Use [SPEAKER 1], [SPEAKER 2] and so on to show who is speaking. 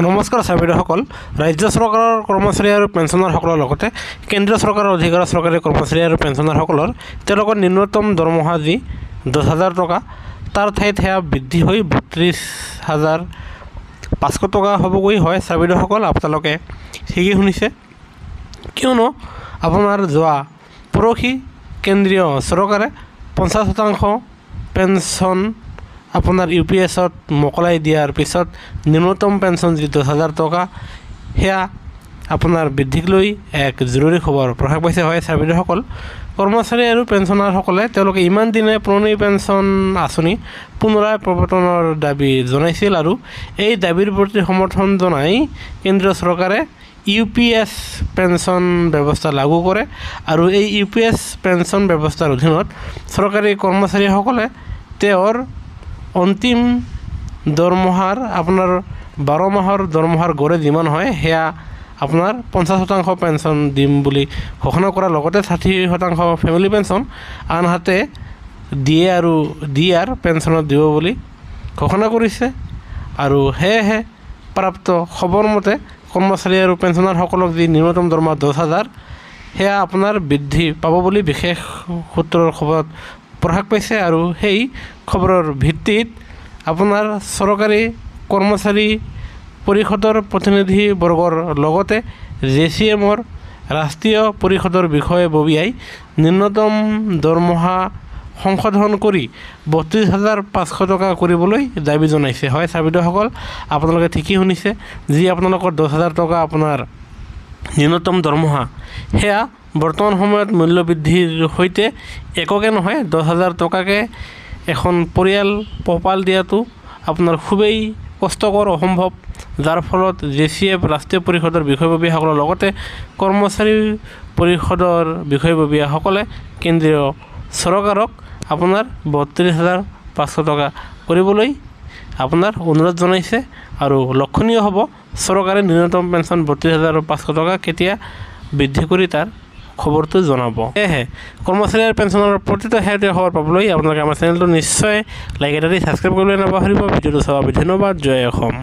[SPEAKER 1] নমস্কাৰ চাবিৰসকল ৰাজ্য চৰকাৰৰ কৰ্মচাৰী আৰু পেঞ্চনাৰসকলৰ লগতে কেন্দ্ৰীয় চৰকাৰৰ অধিকাৰৰ চৰকাৰী কৰ্মচাৰী আৰু পেঞ্চনাৰসকলৰ তেওঁলোকৰ ন্যূনতম দৰমহা যি 10,000 টকা তাৰ ঠাইত সেয়া বৃদ্ধি হৈ 32,500 টকা হ'বগৈ হয় চাবিৰসকল আপোনালোকে ঠিকেই শুনিছে কিয়নো আপোনাৰ যোৱা পৰহি কেন্দ্ৰীয় চৰকাৰে 50% পেঞ্চন আপোনাৰ UPSত মোকলাই দিয়াৰ পিছত ন্যূনতম পেঞ্চন যি 10,000 টকা সেয়া আপোনাৰ বৃদ্ধিক লৈ এক জৰুৰী খবৰ প্ৰকাশ পাইছে হয় চাবিৰসকল কৰ্মচাৰী আৰু পেঞ্চনাৰসকলে তেওঁলোকে ইমান দিনে পুৰণি পেঞ্চন আঁচনি পুনৰাই প্ৰৱৰ্তনৰ দাবী জনাইছিল আৰু এই দাবীৰ প্ৰতি সমৰ্থন জনাই কেন্দ্ৰীয় চৰকাৰে UPS পেঞ্চন ব্যৱস্থা লাগু কৰে আৰু এই UPS পেঞ্চন ব্যৱস্থাৰ অধীনত চৰকাৰী কৰ্মচাৰীসকলে তেওঁৰ অন্তিম দৰমহাৰ আপোনাৰ 12 মাহৰ দৰমহাৰ গড়ে যিমান হয় সেয়া আপোনাৰ 50% পেঞ্চন দিম বুলি ঘোষণা কৰাৰ লগতে 60% ফেমিলি পেঞ্চন আনহাতে ডিআৰ পেঞ্চনত দিব বুলি ঘোষণা কৰিছে আৰু সেয়েহে প্ৰাপ্ত খবৰ মতে কৰ্মচাৰী আৰু পেঞ্চনাৰসকলক যি ন্যূনতম দৰমহা 10,000 সেয়া আপোনাৰ বৃদ্ধি পাব বুলি বিশেষ সূত্ৰৰ খবৰত প্ৰকাশ পাইছে আৰু সেই খবৰৰ ভিত্তিত আপোনাৰ চৰকাৰী কৰ্মচাৰী পৰিষদৰ প্ৰতিনিধিবৰ্গৰ লগতে JCMৰ ৰাষ্ট্ৰীয় পৰিষদৰ বিষয়ববীয়াই ন্যূনতম দৰমহা সংশোধন কৰি 32,500 টকা কৰিবলৈ দাবী জনাইছে হয় চাবিৰসকল আপোনালোকে ঠিকেই শুনিছে যি আপোনালোকৰ 10,000 টকা আপোনাৰ ন্যূনতম দৰমহা সেয়া বৰ্তমান সময়ত মূল্য বৃদ্ধিৰ সৈতে এককে নহয় 10,000 টকাকে এখন পৰিয়াল পোহপাল দিয়াটো আপোনাৰ খুবেই কষ্টকৰ অসম্ভৱ যাৰ ফলত JCF ৰাষ্ট্ৰীয় পৰিষদৰ বিষয়ববীয়াসকলৰ লগতে কৰ্মচাৰী পৰিষদৰ বিষয়ববীয়াসকলে কেন্দ্ৰীয় চৰকাৰক আপোনাৰ 32,500 টকা কৰিবলৈ আপোনাৰ অনুৰোধ জনাইছে আৰু লক্ষণীয় হ'ব চৰকাৰে ন্যূনতম পেঞ্চন 32,500 টকা কেতিয়া বৃদ্ধি কৰি তাৰ খবৰটো জনাব সেয়েহে কৰ্মচাৰী আৰু পেঞ্চনৰ প্ৰতিটো শেহতীয়া খবৰ পাবলৈ আপোনালোকে আমাৰ চেনেলটো নিশ্চয় লাইক এটা দি ছাবস্ক্ৰাইব কৰিবলৈ নাপাহৰিব ভিডিঅ'টো চাব ধন্যবাদ জয় অসম।